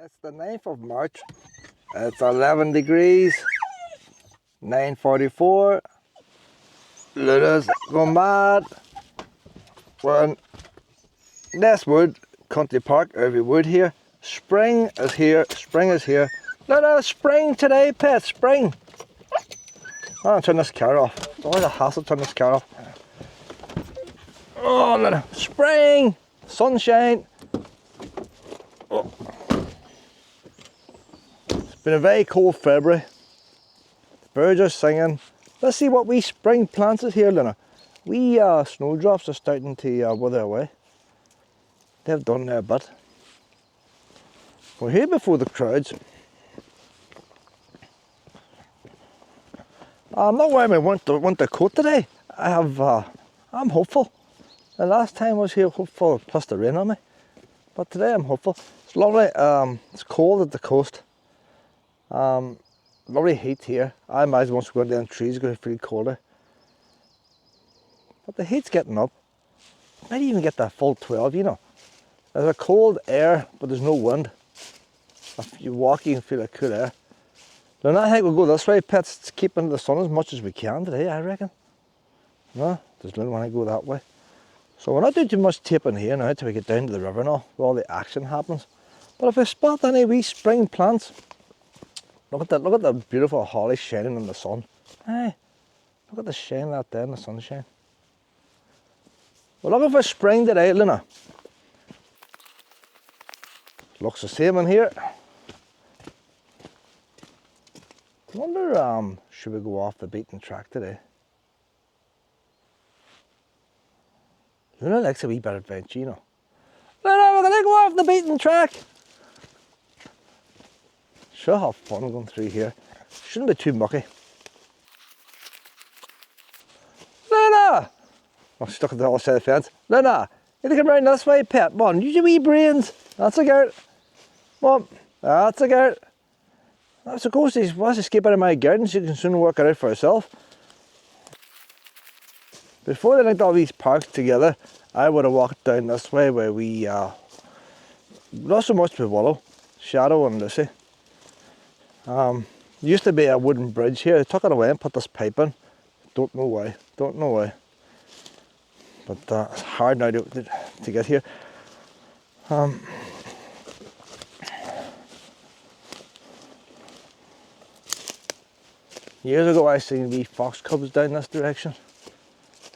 It's the 9th of March. It's 11 degrees, 9:44. Luna's gone mad. We're in Nestwood Country Park, Ervey Wood here. Spring is here, spring is here. Luna, spring today, pet, spring. I'm gonna turn this car off. It's always a hassle to turn this car off. Oh, Luna, spring, sunshine. Oh. It's been a very cold February. The birds are singing. Let's see what we spring plants is here, Luna. We snowdrops are starting to wither away. They've done their bit. We're here before the crowds. I'm not wearing my winter coat today. I'm hopeful. The last time I was here hopeful, plus the rain on me. But today I'm hopeful. It's lovely. It's cold at the coast. Lovely heat here. I imagine once we go down the trees, it's going to feel colder. But the heat's getting up. Might even get that full 12, you know. There's a cold air, but there's no wind. If you walk, you can feel like cool air. Then I think we'll go this way, pets, to keep into the sun as much as we can today, I reckon. No, there's no want to go that way. So we're not doing too much taping here now until we get down to the river and all, where all the action happens. But if we spot any wee spring plants, look at the beautiful holly shining in the sun. Hey, look at the shine of that there in the sunshine. We're looking for spring today, Luna. Looks the same in here. I wonder, should we go off the beaten track today? Luna likes a wee bit of adventure, you know. Luna, we're gonna go off the beaten track. Sure have fun going through here. Shouldn't be too mucky. Luna! I'm stuck at the other side of the fence. Luna, you need to come round this way, pet. Come on, use your wee brains. That's a girl. Come on, that's a girl. I suppose he wants to escape out of my garden so you can soon work it out for herself. Before they linked all these parks together, I would have walked down this way where we, not so much with Willow, Shadow and Lucy. Used to be a wooden bridge here. They took it away and put this pipe in. Don't know why, don't know why. But it's hard now to get here. Years ago I seen wee fox cubs down this direction.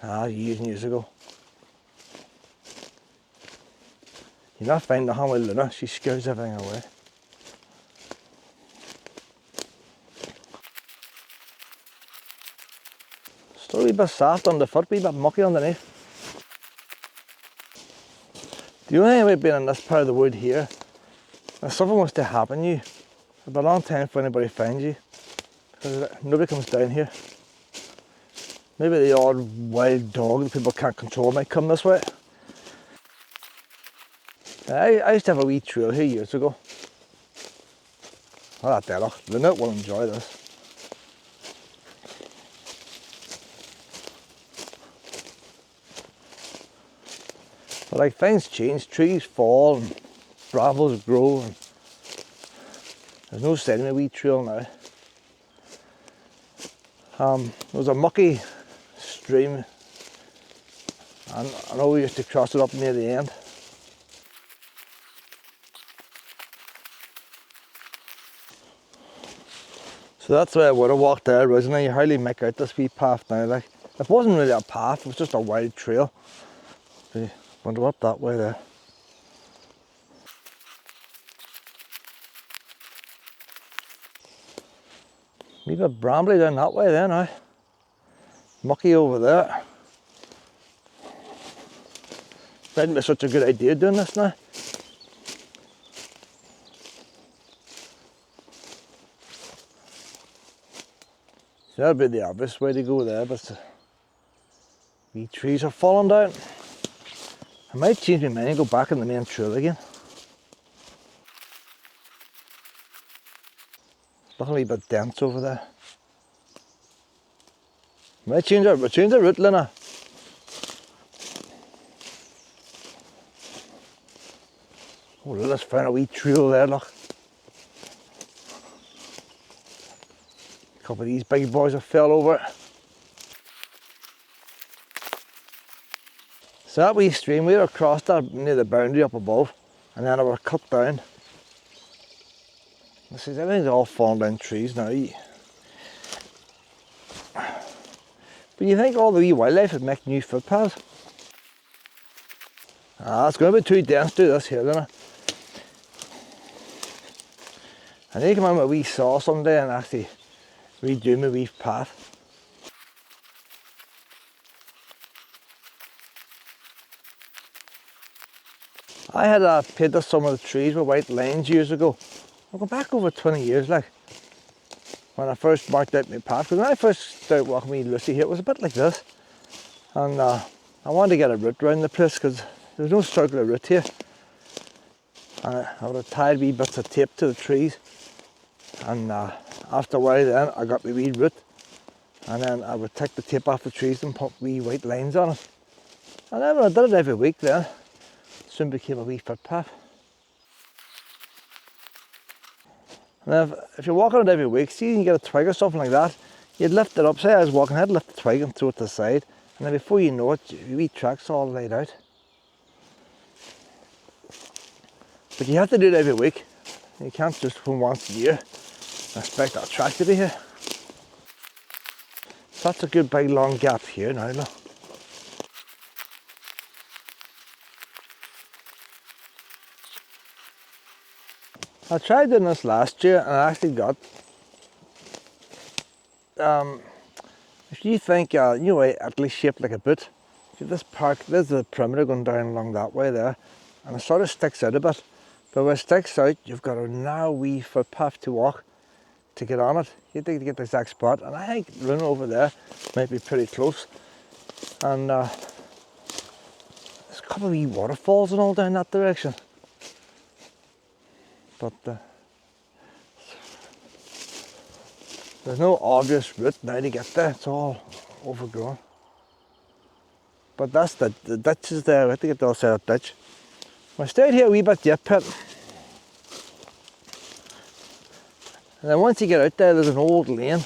Years and years ago. You're not finding the hand with Luna, she scares everything away. Still a wee bit soft underfoot, a wee bit mucky underneath. The only thing about being in this part of the wood here, if something was to happen to you, it'll be a long time for anybody to find you. Because nobody comes down here. Maybe the odd wild dog that people can't control might come this way. I used to have a wee trail here years ago. Oh, that there, look. Luna will enjoy this. But like things change, trees fall and brambles grow and there's no sign of a wee trail now. There was a mucky stream and I know we used to cross it up near the end. So that's where I would have walked there originally. You hardly make out this wee path now. Like, it wasn't really a path, it was just a wild trail. So you wonder up that way there. A wee bit brambly down that way there now. Mucky over there. Mightn't be such a good idea doing this now. So that'd be the obvious way to go there, but the wee trees are falling down. I might change my mind and go back in the main trail again. It's looking a wee bit dense over there. Might change our route, Luna. Oh, let's find a wee trail there, look. couple of these big boys have fell over. So that wee stream, we were across that near the boundary up above, and then it were cut down. This is, everything's all fallen down trees now. But you think all the wee wildlife would make new footpaths? Ah, it's going to be too dense to do this here, isn't it? I need to come on with a wee saw someday and actually redo my wee path. I had painted some of the trees with white lines years ago. I'll go back over 20 years, like, when I first marked out my path. Because when I first started walking with Lucy here, it was a bit like this. And I wanted to get a route around the place because there's no circular route here. And I would have tied wee bits of tape to the trees. And after a while then, I got my wee route. And then I would take the tape off the trees and put wee white lines on it. And then when I did it every week then, it soon became a wee footpath. And then if you're walking it every week, see you get a twig or something like that, you'd lift it up. Say I was walking, I'd lift the twig and throw it to the side. And then before you know it, your wee track's all laid out. But you have to do it every week. You can't just come once a year and expect that track to be here. So that's a good big long gap here now, look. I tried doing this last year and I actually got, if you think, you know, at least shaped like a boot, see this park, there's the perimeter going down along that way there, and it sort of sticks out a bit. But when it sticks out, you've got a narrow wee footpath to walk to get on it. You think to get the exact spot, and I think running over there might be pretty close. And there's a couple of wee waterfalls and all down that direction. But there's no obvious route now to get there, it's all overgrown. But that's the ditch is there, we have to get the other side of the ditch. I stayed here a wee bit yet, pit. And then once you get out there, there's an old lane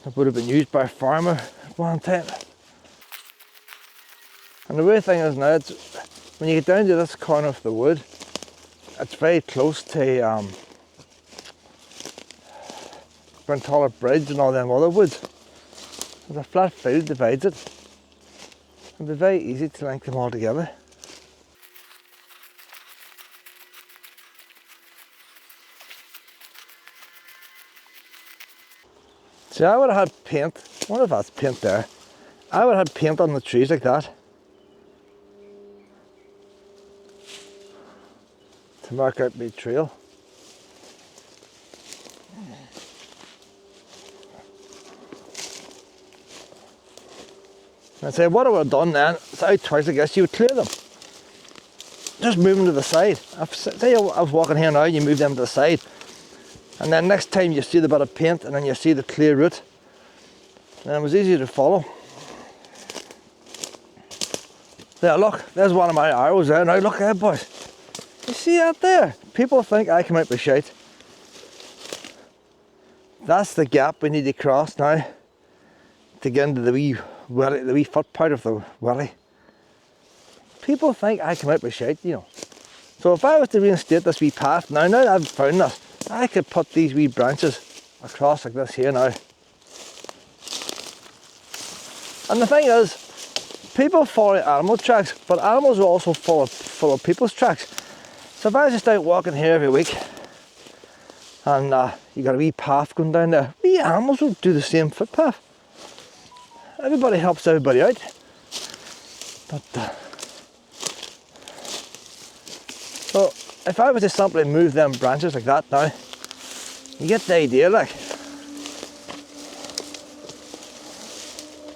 that would have been used by a farmer at one time. And the weird thing is now, it's, when you get down to this corner of the wood, it's very close to Brentollar Bridge and all them other woods. There's a flat field divides it. It'd be very easy to link them all together. See, I would have had paint, I wonder if that's paint there. I would have had paint on the trees like that to mark out my trail. And say what I would have done then, it's out twice I guess, you would clear them. Just move them to the side. Say I was walking here now, you move them to the side. And then next time you see the bit of paint and then you see the clear route. And it was easier to follow. There, look, there's one of my arrows there. Now look there, boys. You see that there? People think I come out with shite. That's the gap we need to cross now to get into the wee foot part of the willy. People think I come out with shite, you know. So if I was to reinstate this wee path, now that I've found this, I could put these wee branches across like this here now. And the thing is, people follow animal tracks, but animals are also full of people's tracks. So if I was just out walking here every week, and you got a wee path going down there, wee animals will do the same footpath. Everybody helps everybody out. But so if I was to simply move them branches like that now, you get the idea, like.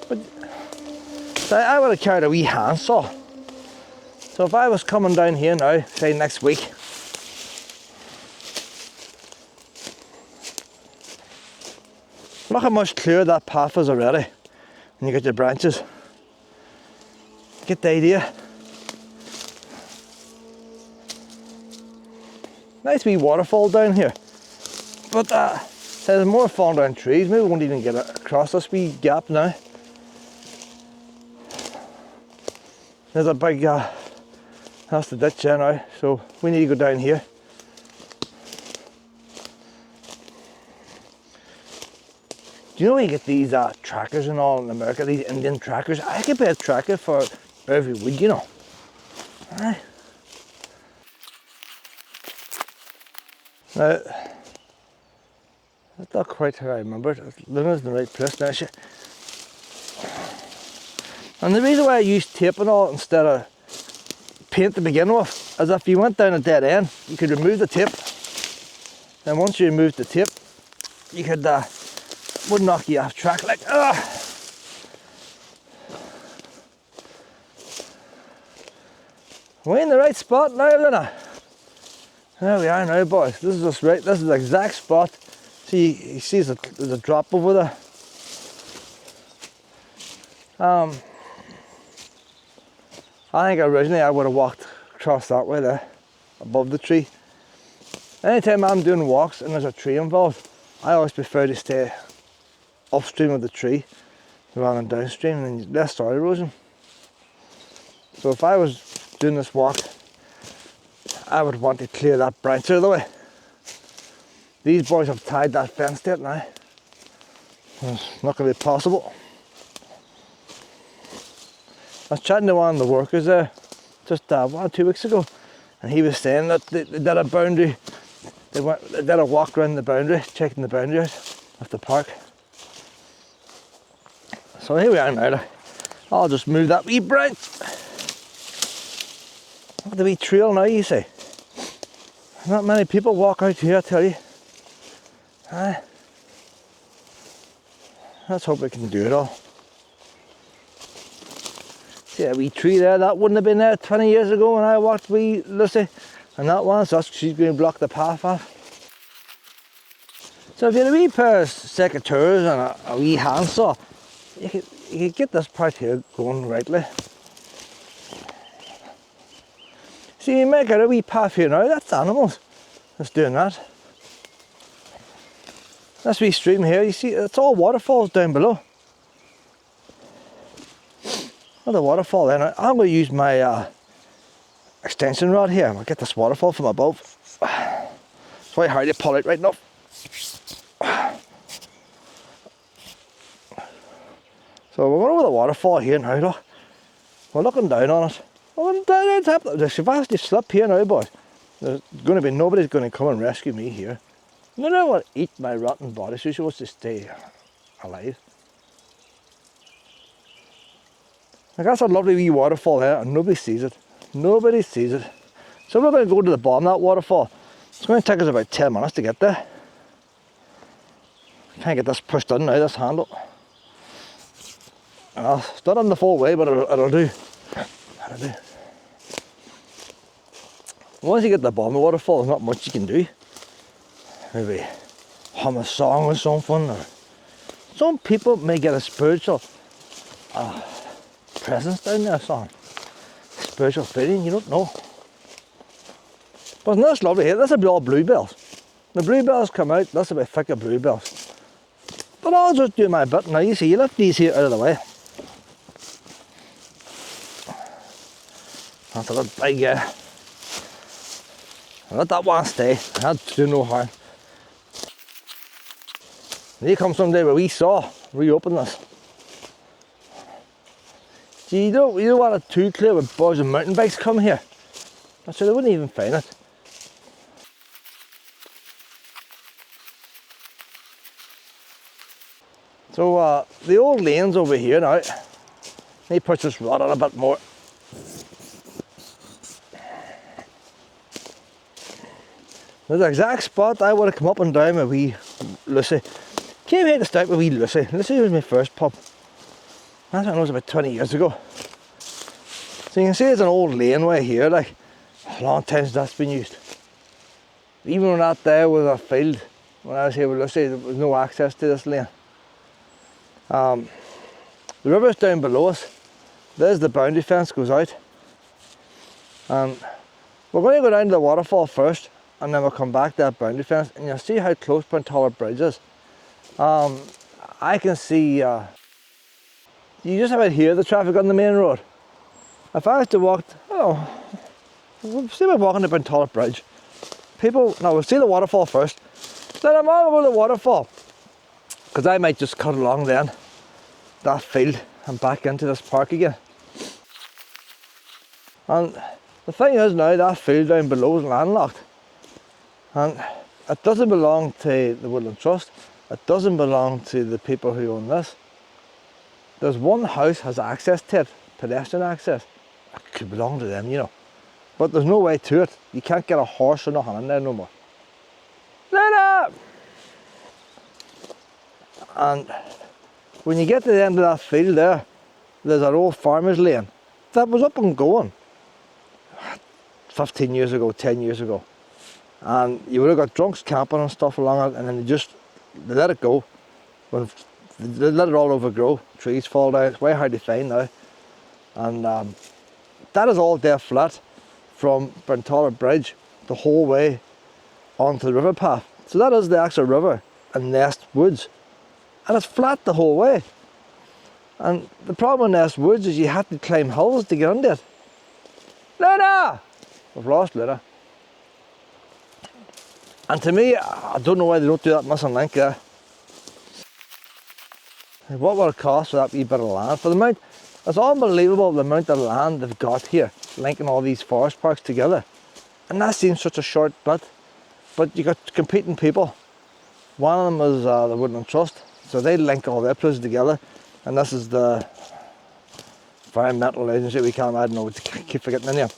But so I would have carried a wee handsaw. So if I was coming down here now, say next week, look how much clearer that path is already. When you get your branches, get the idea. Nice wee waterfall down here, but So there's more falling down trees. Maybe we won't even get across this wee gap now. There's a big, that's the ditch there now, so we need to go down here. Do you know when you get these trackers and all in America, these Indian trackers? I could be a tracker for Ervey wood, you know. Aye. Now, that's not quite how I remember it. Luna's in the right place now. And the reason why I use tape and all instead of paint to begin with is if you went down a dead end, you could remove the tape. And once you remove the tape, you could would knock you off track like We're in the right spot now, Luna. There we are now, boys. This is just right. This is the exact spot. See, you see there's a drop over there. I think originally I would have walked across that way there, above the tree. Anytime I'm doing walks and there's a tree involved, I always prefer to stay upstream of the tree rather than downstream, and less soil erosion. So if I was doing this walk, I would want to clear that branch out of the way. These boys have tied that fence to it now. It's not going to be possible. I was chatting to one of the workers there just 1 or 2 weeks ago, and he was saying that they did a boundary. They did a walk around the boundary, checking the boundary out of the park. So here we are now. I'll just move that wee branch. Look at the wee trail now, you see. Not many people walk out here, I tell you. Aye. Let's hope we can do it all. See a wee tree there, that wouldn't have been there 20 years ago when I walked wee Lucy. And that one, so she's going to block the path off. So if you had a wee pair of secateurs and a wee handsaw, you could get this part here going rightly. See, you make out a wee path here now, that's animals that's doing that. This wee stream here, you see, it's all waterfalls down below. Another waterfall there. Now, I'm going to use my extension rod here. I'll get this waterfall from above. It's quite hard to pull it right enough. So we're going over the waterfall here now, look. We're looking down on it. We're down on top. There's a vast slip here now, boys. There's going to be, nobody's going to come and rescue me here. You know what? Eat my rotten body suit. She wants to stay alive. Like, that's a lovely wee waterfall there, and nobody sees it. Nobody sees it. So we're going to go to the bottom of that waterfall. It's going to take us about 10 minutes to get there. Can't get this pushed in now, this handle. It's not on the full way, but it'll do. It'll do. Once you get to the bottom of the waterfall, there's not much you can do. Maybe hum a song or something. Or some people may get a spiritual presence down there, son. Spiritual feeling, you don't know. But isn't this lovely here? This will be all bluebells. The bluebells come out, this will be thick of bluebells. But I'll just do my bit now. You see, you lift these here out of the way. That's a little big, let that one stay. That'll do no harm. Here comes someday where we saw, reopen this. See, you don't want it too clear when boys and mountain bikes come here. So they wouldn't even find it. So the old lane's over here now. Let me push this rod on a bit more. There's the exact spot I would have come up and down with wee Lucy. Came here to start with wee Lucy. Lucy was my first pup. That's when I was about 20 years ago. So you can see it's an old laneway here, like a long time since that's been used. Even when that there was a field, when I was here with Lucy, there was no access to this lane. The river's down below us. There's the boundary fence goes out. And we're going to go down to the waterfall first, and then we'll come back to that boundary fence, and you'll see how close Brentollar Bridge is. I can see, you just about hear the traffic on the main road. If I was to walk, say we're walking up Brentollet Bridge, people, now we'll see the waterfall first, then I'm all over the waterfall, because I might just cut along then, that field, and back into this park again. And the thing is now, that field down below is landlocked, and it doesn't belong to the Woodland Trust, it doesn't belong to the people who own this. There's one house has access to it, pedestrian access. It could belong to them, you know. But there's no way to it. You can't get a horse or nothing in there no more. Later! And when you get to the end of that field there, there's an old farmer's lane that was up and going 15 years ago, 10 years ago. And you would have got drunks camping and stuff along it, and then they let it go. They let it all overgrow, trees fall down, it's way hard to find now. And that is all dead flat from Brentollet Bridge the whole way onto the river path. So that is the actual river and Nest Woods. And it's flat the whole way. And the problem with Nest Woods is you have to climb hills to get under it. Luna! We've lost Luna. And to me, I don't know why they don't do that missing link there. What will it cost for that wee bit of land? For the amount, it's unbelievable the amount of land they've got here, linking all these forest parks together. And that seems such a short bit. But you got competing people. One of them is the Woodland Trust, so they link all their places together. And this is the environmental agency, we can't, I don't know, keep forgetting the name.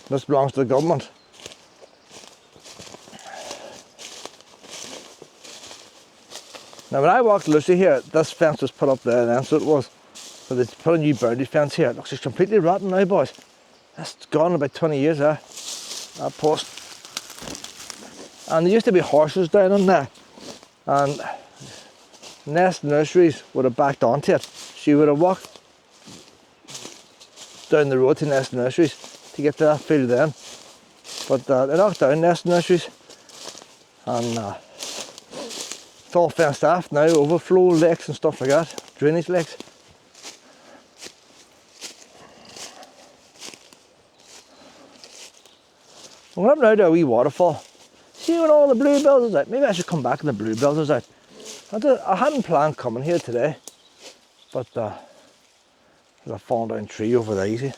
This belongs to the government. Now when I walked Lucy here, this fence was put up there then, so it was. So they put a new boundary fence here. It looks just completely rotten now, boys. That's gone about 20 years there, that post. And there used to be horses down in there. And Nest Nurseries would have backed onto it. She would have walked down the road to Nest Nurseries to get to that field then. But they knocked down Nest Nurseries. And it's all fenced off now, overflow lakes and stuff like that, drainage lakes. We're up now to a wee waterfall. See when all the bluebells is out. Maybe I should come back and the bluebells is out. I hadn't planned coming here today, but there's a fallen down tree over there, you see.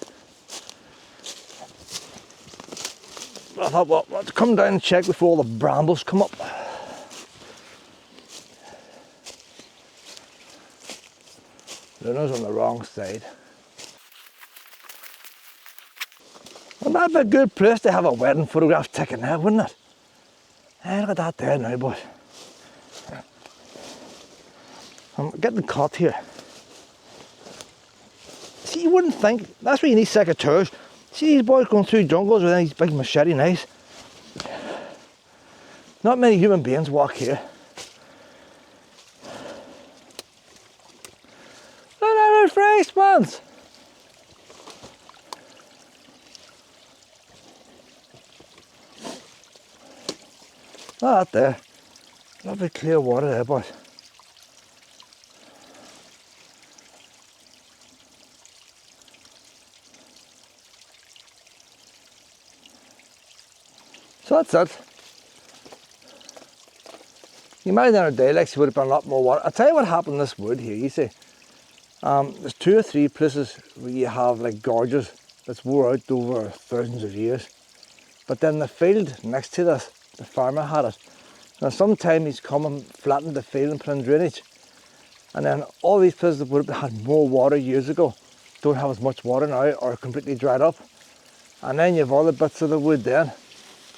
I thought, well, let's come down and check before all the brambles come up. Luna's on the wrong side. Wouldn't that be a good place to have a wedding photograph taken there, wouldn't it? Hey, look at that there now, boys. I'm getting caught here. See, you wouldn't think, that's where you need secateurs. See these boys going through jungles with these big machete knives. Not many human beings walk here. Look at that face, man. Look at that there. Lovely clear water there, boys. So that's it. You might in a day like she would have been a lot more water. I'll tell you what happened in this wood here, you see. There's 2 or 3 places where you have like gorges that's wore out over thousands of years. But then the field next to this, the farmer had it. Now sometime he's come and flattened the field and put in drainage. And then all these places that would have had more water years ago don't have as much water now or completely dried up. And then you have other bits of the wood then.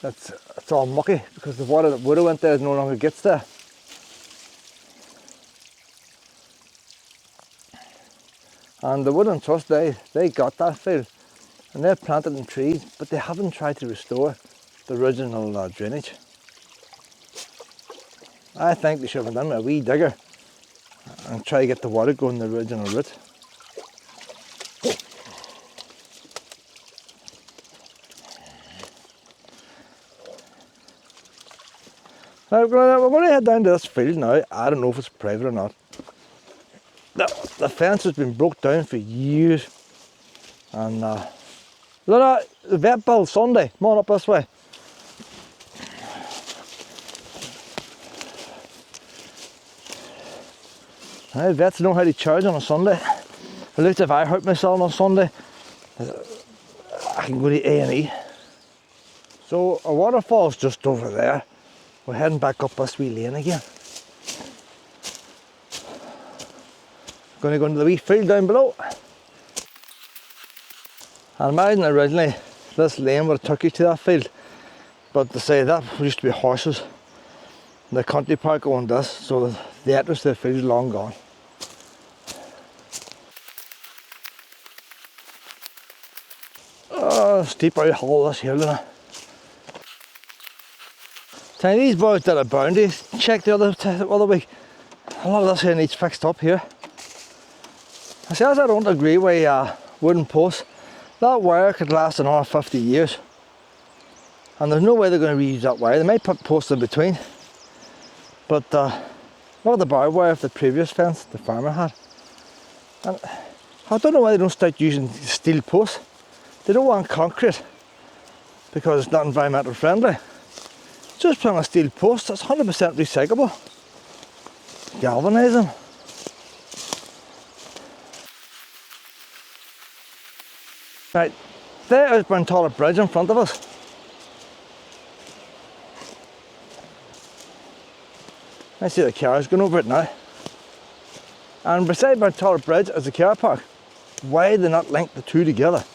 It's all mucky because the water that would have went there no longer gets there. And the Woodland Trust, they got that field and they've planted in trees, but they haven't tried to restore the original drainage. I think they should have done a wee digger and try to get the water going the original route. We're going to head down to this field now. I don't know if it's private or not. The fence has been broke down for years. And look at the vet bill Sunday. Come on up this way. Now, vets know how to charge on a Sunday. At least if I hurt myself on Sunday, I can go to A&E. So our waterfall's just over there. We're heading back up this wee lane again. Going to go into the wee field down below. I imagine originally this lane would have took you to that field, but to say that used to be horses. The country park owned this, so the entrance to the field is long gone. Oh, steep out hole this here, look. Now these boys did a boundary check the other week. A lot of this here needs fixed up here. I says I don't agree with wooden posts. That wire could last another 50 years. And there's no way they're going to reuse that wire. They might put posts in between. But not the barbed wire of the previous fence the farmer had. And I don't know why they don't start using steel posts. They don't want concrete because it's not environmental friendly. Just put on a steel post, that's 100% recyclable. Galvanise them. Right, there is Burntollet Bridge in front of us. I see the cars going over it now. And beside Burntollet Bridge is the car park. Why they not link the two together?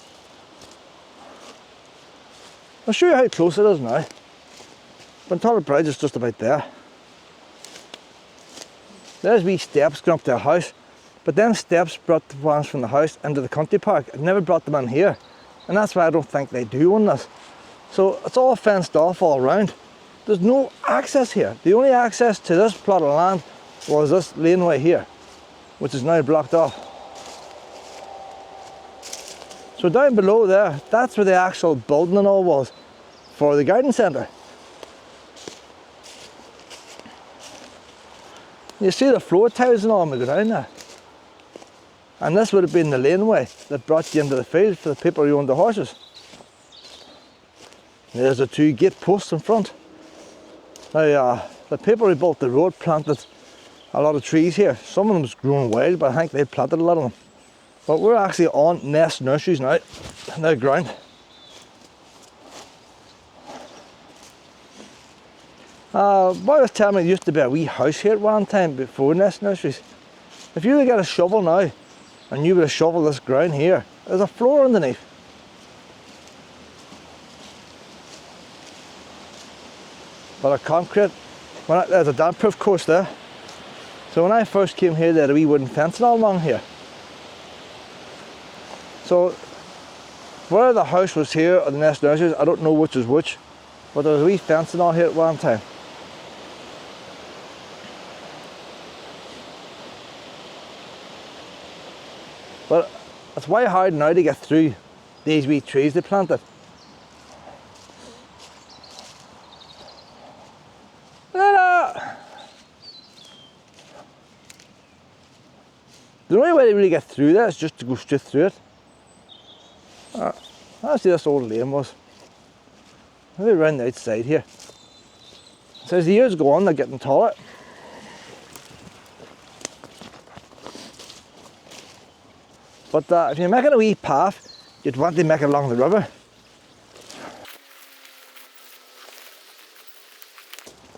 I'll show you how close it is now. Burntollet Bridge is just about there. There's wee steps going up to our house, but them steps brought the ones from the house into the country park. It never brought them in here, and that's why I don't think they do own this. So it's all fenced off all around. There's no access here. The only access to this plot of land was this laneway here, which is now blocked off. So down below there, that's where the actual building and all was for the garden centre. You see the floor tiles and all when we go down there. And this would have been the laneway that brought you into the field for the people who owned the horses. There's the two gate posts in front. Now, the people who built the road planted a lot of trees here. Some of them's grown wild, but I think they planted a lot of them. But we're actually on Nest Nurseries now, in the ground. Boy was telling me there used to be a wee house here at one time before Nest Nurseries. If you were to get a shovel now, and you were to shovel this ground here, there's a floor underneath. But a concrete, there's a damp-proof course there. So when I first came here, they had a wee wooden fencing all along here. So whether the house was here or the Nest Nurseries, I don't know which is which, but there was a wee fencing all here at one time. But it's way hard now to get through these wee trees they planted. The only way to really get through that is just to go straight through it. That's where this old lane was. Maybe around the outside here. So as the years go on, they're getting taller. But if you're making a wee path, you'd want to make it along the river.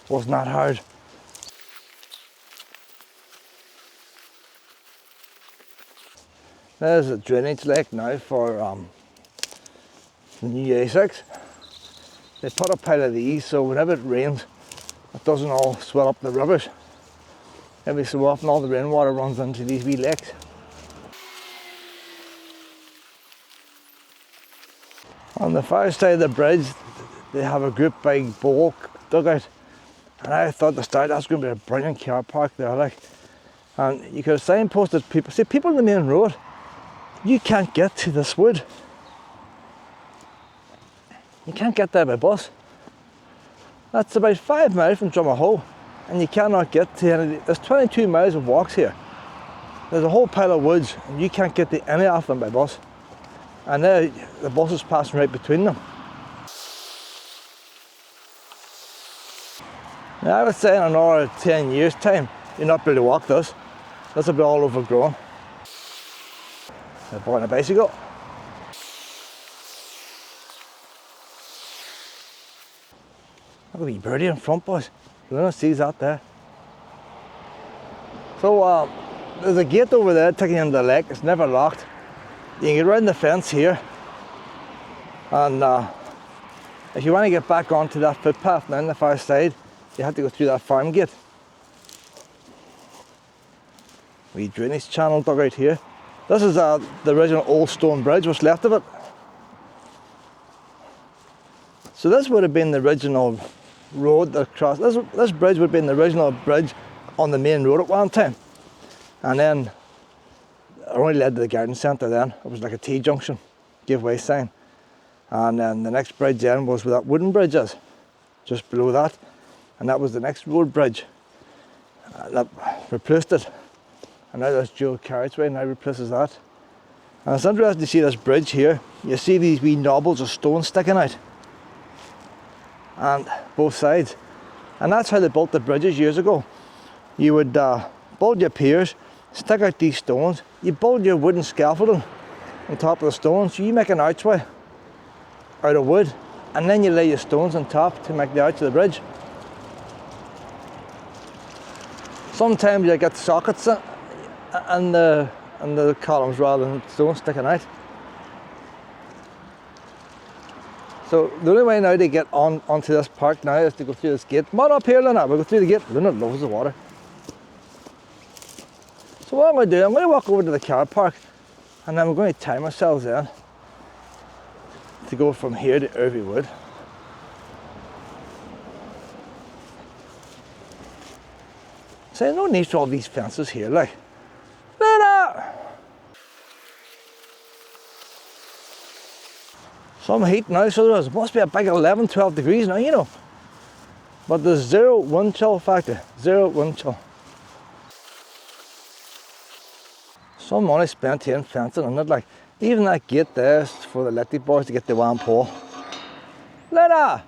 Wasn't that hard. There's a drainage lake now for the new A6. They put a pile of these so whenever it rains, it doesn't all swell up the rivers. Every so often all the rainwater runs into these wee lakes. On the far side of the bridge, they have a great big bulk dugout. And I thought at the start that's going to be a brilliant car park there, like. And you could have signposted people. See, people on the main road, you can't get to this wood. You can't get there by bus. That's about 5 miles from Drumahoe, and you cannot get to any. There's 22 miles of walks here. There's a whole pile of woods, and you can't get to any of them by bus. And now the bus is passing right between them. Now I would say in another 10 years' time, you're not able to walk this. This will be all overgrown. I bought a bicycle. Look at the wee birdie in front, boys. Luna sees that there. So there's a gate over there taking you into the lake. It's never locked. You can get around the fence here. And if you want to get back onto that footpath down the far side, you have to go through that farm gate. Wee drainage channel dug out here. This is the original old stone bridge, what's left of it. So this would have been the original road that crossed. This bridge would have been the original bridge on the main road at one time. And then it only led to the garden centre then. It was like a T-junction, giveaway sign. And then the next bridge then was where that wooden bridge is, just below that. And that was the next road bridge. That replaced it. And now there's dual carriageway, now replaces that. And it's interesting to see this bridge here. You see these wee knobbles of stone sticking out. And both sides. And that's how they built the bridges years ago. You would build your piers, stick out these stones, you build your wooden scaffolding on top of the stones, so you make an archway out of wood, and then you lay your stones on top to make the arch of the bridge. Sometimes you get sockets and the columns rather than stones sticking out. So the only way now to get onto this park now is to go through this gate. Come on up here, Luna, we'll go through the gate. Luna loves the water. So what I'm going to do, I'm going to walk over to the car park, and then we're going to time ourselves in to go from here to Ervey Wood. So there's no need for all these fences here, like. Luna! Some heat now, so there must be a big 11, 12 degrees now, you know. But there's zero wind chill factor, zero wind chill. Some money spent here in fencing, and like even that gate there is for the electric boys to get the one pole. Lena!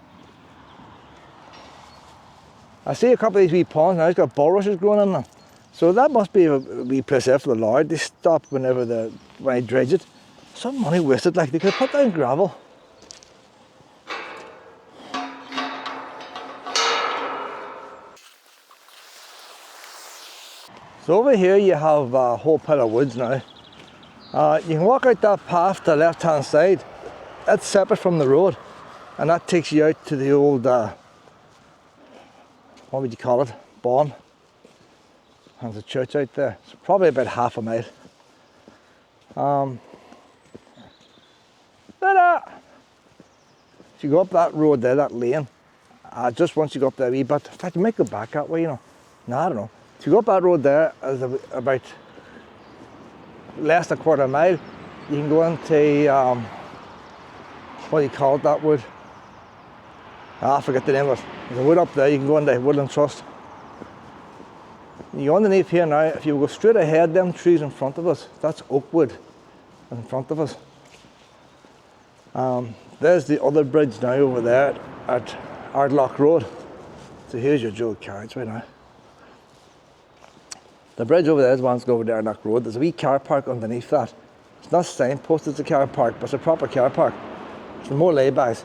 I see a couple of these wee ponds now, it's got bulrushes growing in them. So that must be a wee place there for the Lord. They stop when I dredge it. Some money wasted, like they could put down gravel. So over here you have a whole pile of woods now. You can walk out that path to the left hand side. That's separate from the road, and that takes you out to the old, what would you call it, barn. There's a church out there. It's probably about half a mile. If you go up that road there, that lane, just once you go up there a wee bit, in fact you might go back that way, you know. No, I don't know. If you go up that road there, it's about less than a quarter mile, you can go into, what do you call it, that wood? I forget the name of it. There's a wood up there, you can go into Woodland Trust. You go underneath here now, if you go straight ahead, them trees in front of us, that's Oakwood in front of us. There's the other bridge now over there at Ardlock Road. So here's your dual carriageway now. The bridge over there is one to go over to Ardlock Road. There's a wee car park underneath that. It's not signposted as a car park, but it's a proper car park. It's for more laybys.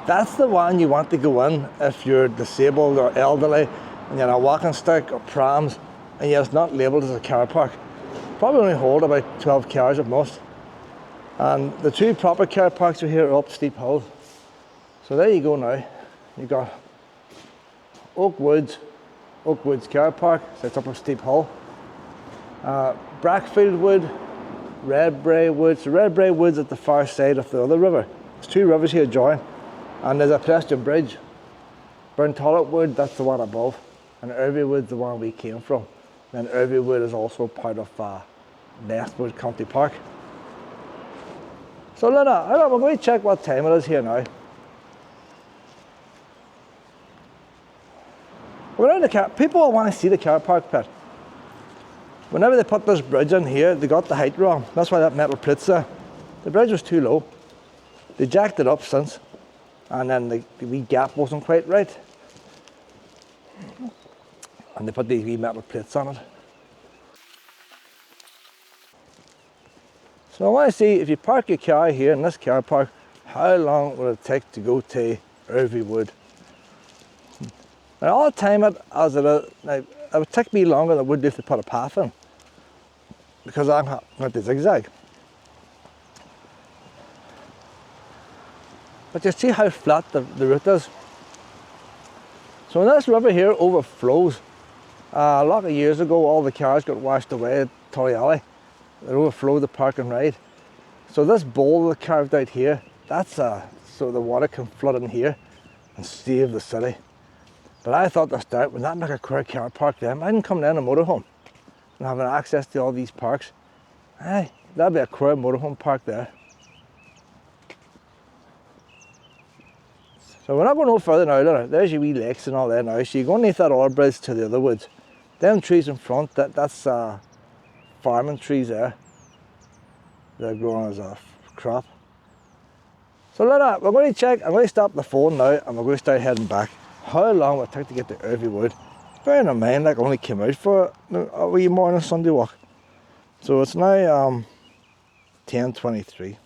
That's the one you want to go in if you're disabled or elderly and you're on a walking stick or prams and yet it's not labelled as a car park. Probably only hold about 12 cars at most. And the two proper car parks are here up steep hill. So there you go now. You've got Oakwoods car park, so it's up a steep hill. Brackfield Wood, Redbrae Wood. So Redbrae Wood's at the far side of the other river. There's two rivers here join. And there's a pedestrian bridge. Burntollet Wood, that's the one above. And Ervey Wood's the one we came from. And Ervey Wood is also part of Nestwood County Park. So Luna, we're going to check what time it is here now. Around the car, people want to see the car park pit. Whenever they put this bridge in here, they got the height wrong. That's why that metal plit's there. The bridge was too low. They jacked it up since, and then the wee gap wasn't quite right. And they put these wee metal plates on it. So I want to see, if you park your car here in this car park, how long will it take to go to Ervey Wood? Now I'll time it as it is. Now, it would take me longer than it would do if they put a path in, because I'm going to zigzag. But you see how flat the route is. So when this river here overflows, a lot of years ago all the cars got washed away at Tully Alley. It overflowed the park and ride. So this bowl they carved out here, that's so the water can flood in here and save the city. But I thought to start, when that make a queer car park there, I can come down a motorhome and having access to all these parks. Aye, that'd be a queer motorhome park there. So we're not going no further now. There's your wee lakes and all there now. So you're going to need that other bridge to the other woods. Them trees in front, that's farming trees there. They're growing as a crop. So we're going to check. I'm going to stop the phone now and we're going to start heading back. How long will it take to get to Ervey Wood? Bearing in mind, I only came out for a wee morning Sunday walk. So it's now 10:23.